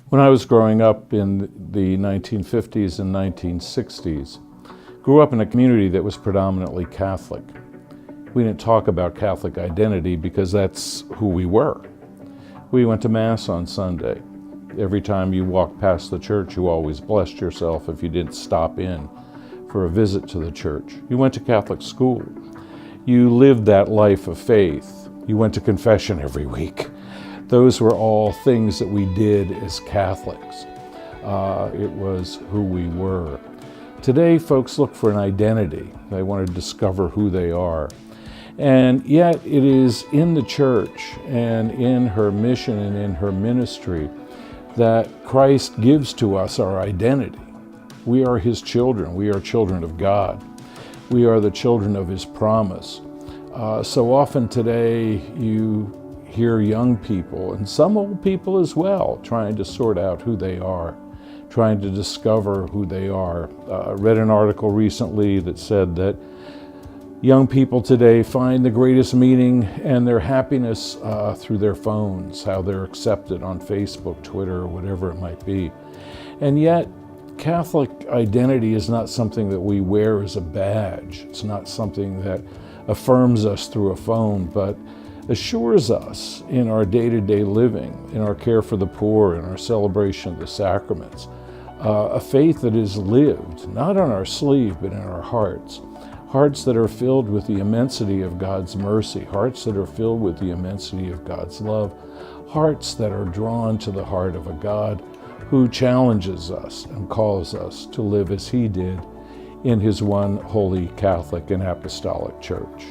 When I was growing up in the 1950s and 1960s, grew up in a community that was predominantly Catholic. We didn't talk about Catholic identity because that's who we were. We went to Mass on Sunday. Every time you walked past the church, you always blessed yourself if you didn't stop in for a visit to the church. You went to Catholic school. You lived that life of faith. You went to confession every week. Those were all things that we did as Catholics. It was who we were. Today, folks look for an identity. They want to discover who they are. And yet, it is in the church and in her mission and in her ministry that Christ gives to us our identity. We are His children. We are children of God. We are the children of His promise. So often today, you hear young people, and some old people as well, trying to sort out who they are, trying to discover who they are. I read an article recently that said that young people today find the greatest meaning and their happiness through their phones, how they're accepted on Facebook, Twitter, or whatever it might be. And yet, Catholic identity is not something that we wear as a badge. It's not something that affirms us through a phone, but assures us in our day-to-day living, in our care for the poor, in our celebration of the sacraments, a faith that is lived, not on our sleeve, but in our hearts. Hearts that are filled with the immensity of God's mercy, hearts that are filled with the immensity of God's love, hearts that are drawn to the heart of a God who challenges us and calls us to live as He did in His one holy Catholic and Apostolic Church.